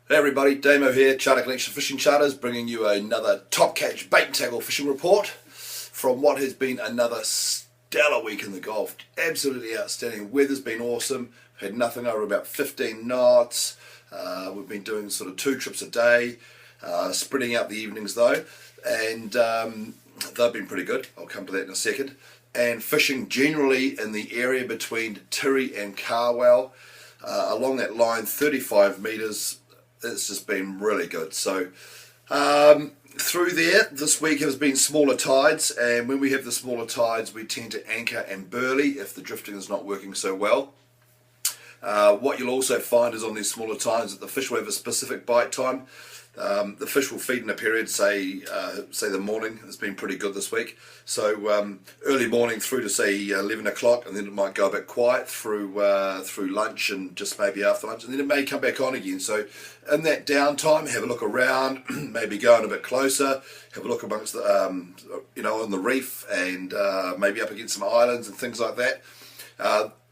Hey everybody, Damo here, Charter Collection Fishing Charters, bringing you another top catch bait and tackle fishing report from what has been another stellar week in the Gulf. Absolutely outstanding. Weather's been awesome. Had nothing over about 15 knots. We've been doing sort of 2 trips a day, spreading out the evenings though, and they've been pretty good. I'll come to that in a second. And fishing generally in the area between Tirri and Carwell, along that line, 35 metres. It's just been really good. So through there, this week has been smaller tides, and when we have the smaller tides, we tend to anchor and burley if the drifting is not working so well. What you'll also find is on these smaller tides that the fish will have a specific bite time. The fish will feed in a period, say the morning has been pretty good this week. So early morning through to say 11 o'clock, and then it might go a bit quiet through lunch and just maybe after lunch, and then it may come back on again. So in that downtime, have a look around, maybe go in a bit closer, have a look amongst the on the reef, and maybe up against some islands and things like that.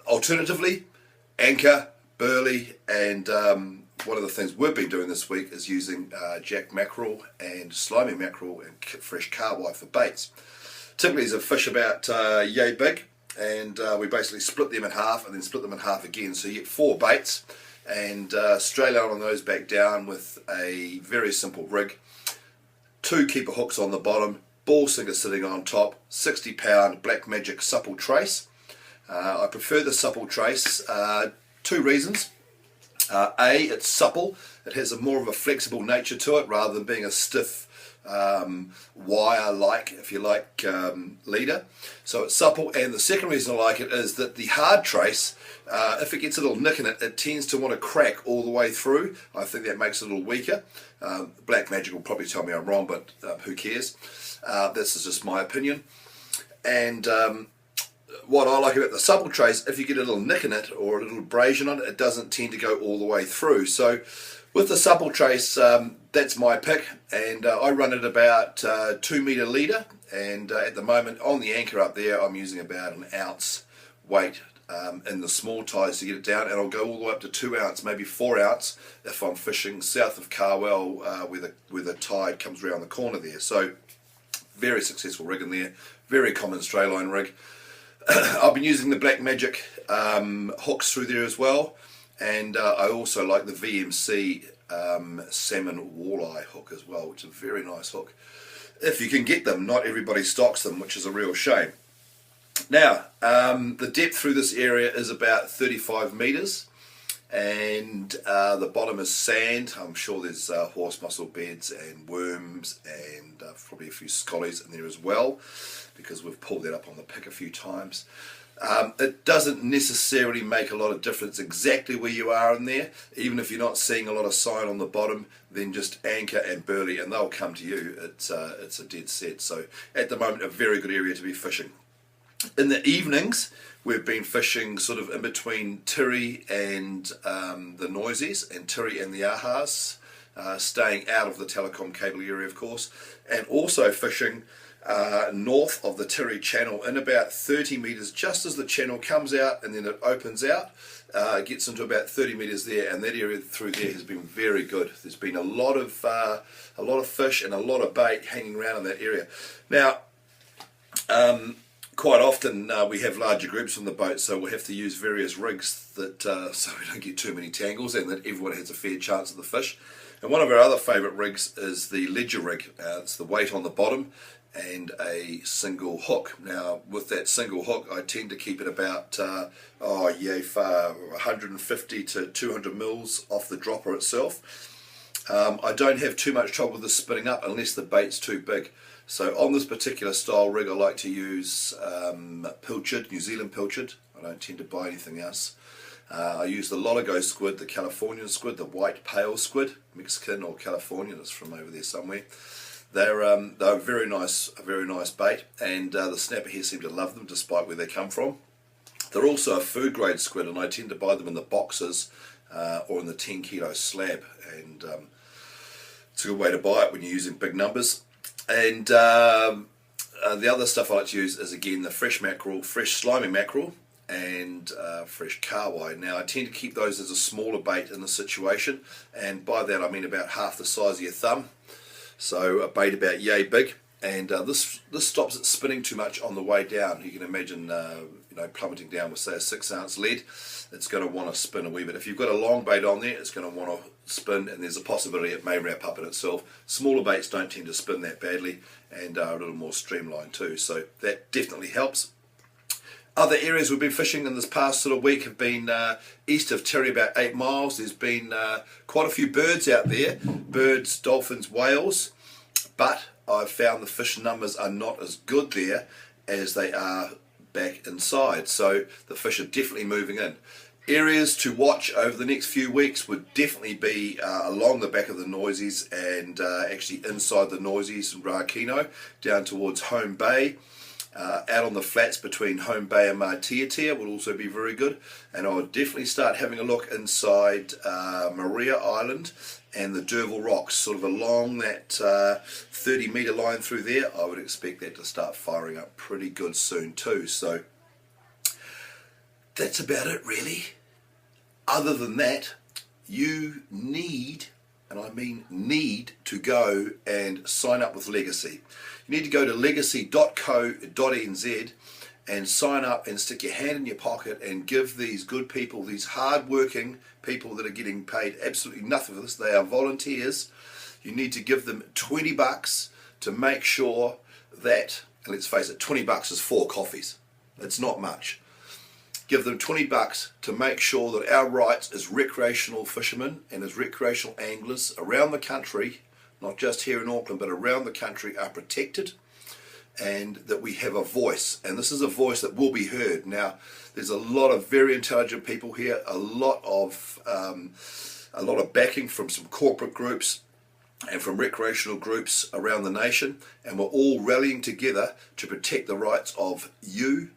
Alternatively, anchor, burley, and one of the things we've been doing this week is using jack mackerel and slimy mackerel and fresh carwai for baits. Typically, these are fish about yay big, and we basically split them in half and then split them in half again. So you get 4 baits, and straight out on those back down with a very simple rig. 2 keeper hooks on the bottom, ball sinker sitting on top, 60-pound Black Magic supple trace. I prefer the supple trace. 2 reasons. A, it's supple. It has a more of a flexible nature to it rather than being a stiff wire-like, if you like, leader. So it's supple, and the second reason I like it is that the hard trace, if it gets a little nick in it, it tends to want to crack all the way through. I think that makes it a little weaker. Black Magic will probably tell me I'm wrong, but who cares? This is just my opinion. And what I like about the supple trace, if you get a little nick in it or a little abrasion on it, it doesn't tend to go all the way through. So with the supple trace, that's my pick, and I run it about 2 metre leader, and at the moment on the anchor up there I'm using about an ounce weight in the small tides to get it down, and I'll go all the way up to 2 ounce, maybe 4 ounce if I'm fishing south of Carwell where the tide comes around the corner there. So very successful rig in there, very common stray line rig. I've been using the Black Magic hooks through there as well, and I also like the VMC salmon walleye hook as well, which is a very nice hook. If you can get them, not everybody stocks them, which is a real shame. Now, the depth through this area is about 35 metres, and the bottom is sand. I'm sure there's horse mussel beds and worms and probably a few scollies in there as well, because we've pulled that up on the pick a few times. It doesn't necessarily make a lot of difference exactly where you are in there. Even if you're not seeing a lot of sign on the bottom, then just anchor and burley and they'll come to you. It's a dead set. So at the moment, a very good area to be fishing. In the evenings, we've been fishing sort of in between Tirri and the Noisies, and Tirri and the Ahas, staying out of the telecom cable area of course, and also fishing north of the Tirri channel in about 30 metres, just as the channel comes out and then it opens out. It gets into about 30 metres there, and that area through there has been very good. There's been a lot of fish and a lot of bait hanging around in that area. Now, quite often we have larger groups on the boat, so we'll have to use various rigs that so we don't get too many tangles and that everyone has a fair chance of the fish. And one of our other favourite rigs is the ledger rig. It's the weight on the bottom and a single hook. Now with that single hook I tend to keep it about 150 to 200 mils off the dropper itself. I don't have too much trouble with this spinning up unless the bait's too big. So on this particular style rig I like to use pilchard, New Zealand pilchard. I don't tend to buy anything else. I use the Loligo squid, the Californian squid, the white pale squid, Mexican or Californian, it's from over there somewhere. They're a very nice bait, and the snapper here seem to love them despite where they come from. They're also a food grade squid, and I tend to buy them in the boxes or in the 10 kilo slab, and it's a good way to buy it when you're using big numbers. And the other stuff I like to use is again the fresh mackerel, fresh slimy mackerel, and fresh kahawai. Now I tend to keep those as a smaller bait in the situation, and by that I mean about half the size of your thumb, so a bait about yay big. And this stops it spinning too much on the way down. You can imagine plummeting down with, say, a 6-ounce lead. It's going to want to spin a wee bit. If you've got a long bait on there, it's going to want to spin, and there's a possibility it may wrap up in itself. Smaller baits don't tend to spin that badly, and are a little more streamlined too, so that definitely helps. Other areas we've been fishing in this past sort of week have been east of Terry, about 8 miles. There's been quite a few birds out there, birds, dolphins, whales, but I've found the fish numbers are not as good there as they are back inside, so the fish are definitely moving in. Areas to watch over the next few weeks would definitely be along the back of the Noisies and actually inside the Noisies and Rakino down towards Home Bay. Out on the flats between Home Bay and Matiatia will also be very good, and I would definitely start having a look inside Maria Island and the Derval Rocks, sort of along that 30-metre line through there. I would expect that to start firing up pretty good soon too. So that's about it really. Other than that, you need, and I mean need, to go and sign up with Legacy. You need to go to legacy.co.nz and sign up and stick your hand in your pocket and give these good people, these hard-working people that are getting paid absolutely nothing for this, they are volunteers, you need to give them $20 to make sure that, and let's face it, $20 is 4 coffees. It's not much. Give them $20 to make sure that our rights as recreational fishermen and as recreational anglers around the country, not just here in Auckland but around the country, are protected, and that we have a voice, and this is a voice that will be heard. Now there's a lot of very intelligent people here, a lot of backing from some corporate groups and from recreational groups around the nation, and we're all rallying together to protect the rights of you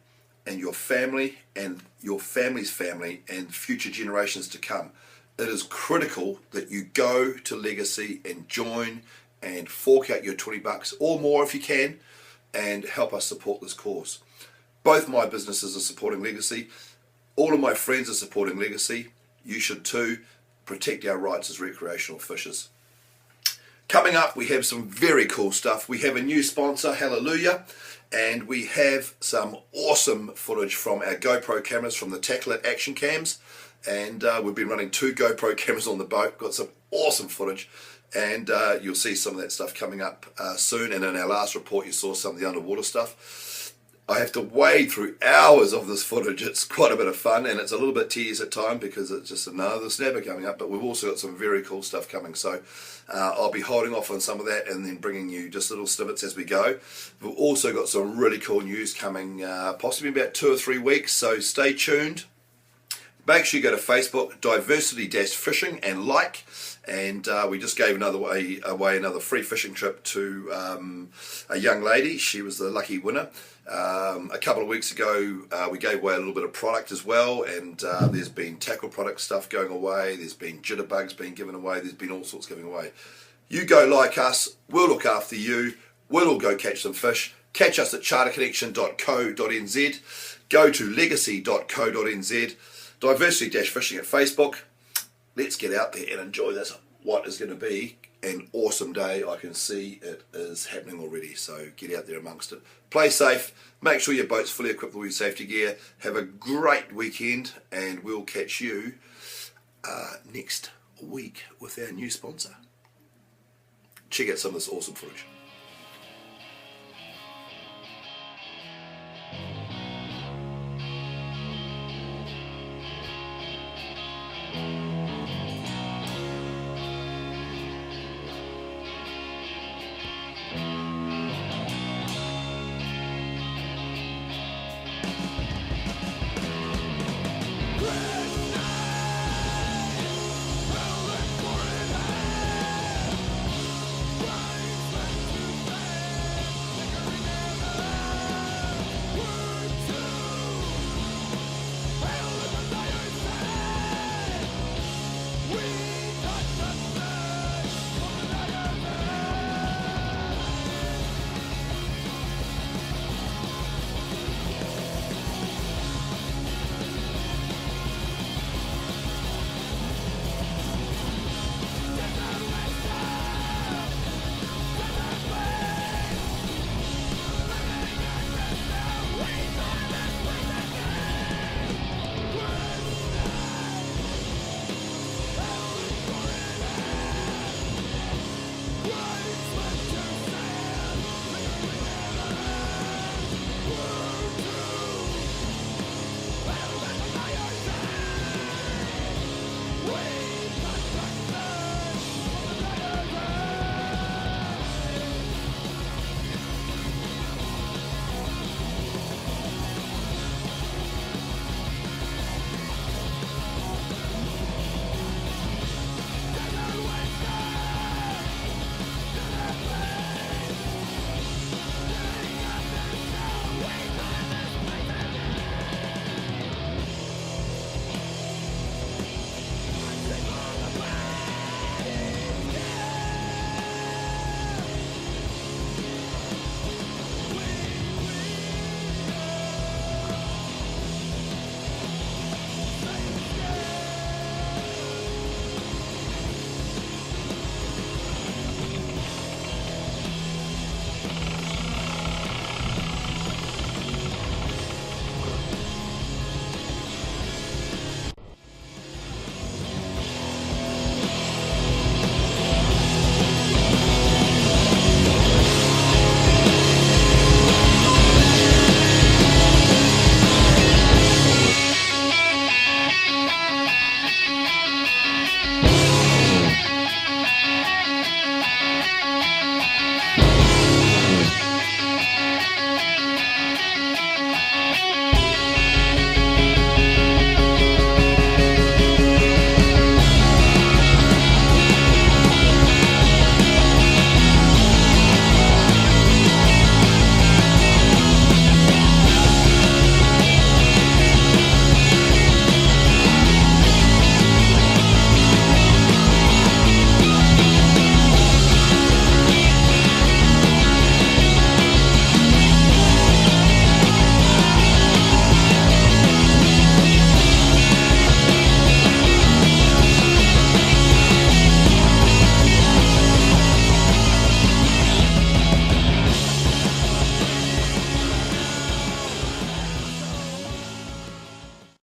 and your family and your family's family and future generations to come. It is critical that you go to Legacy and join and fork out your $20 or more if you can and help us support this cause. Both my businesses are supporting Legacy. All of my friends are supporting Legacy. You should too. Protect our rights as recreational fishers. Coming up, we have some very cool stuff. We have a new sponsor, Hallelujah, and we have some awesome footage from our GoPro cameras from the Tackle It action cams, and we've been running 2 GoPro cameras on the boat. Got some awesome footage, and you'll see some of that stuff coming up soon. And in our last report you saw some of the underwater stuff. I have to wade through hours of this footage. It's quite a bit of fun, and it's a little bit tedious at times because it's just another snapper coming up, but we've also got some very cool stuff coming, so I'll be holding off on some of that and then bringing you just little snippets as we go. We've also got some really cool news coming possibly in about 2 or 3 weeks, so stay tuned. Make sure you go to Facebook, Diversity-Fishing, and like. And we just gave away another free fishing trip to a young lady. She was the lucky winner. A couple of weeks ago we gave away a little bit of product as well, and there's been tackle product stuff going away, there's been jitterbugs being given away, there's been all sorts giving away. You go like us, we'll look after you, we'll all go catch some fish. Catch us at charterconnection.co.nz, go to legacy.co.nz, Diversity-Fishing at Facebook. Let's get out there and enjoy this, what is going to be an awesome day. I can see it is happening already, so get out there amongst it. Play safe, make sure your boat's fully equipped with your safety gear, have a great weekend, and we'll catch you next week with our new sponsor. Check out some of this awesome footage.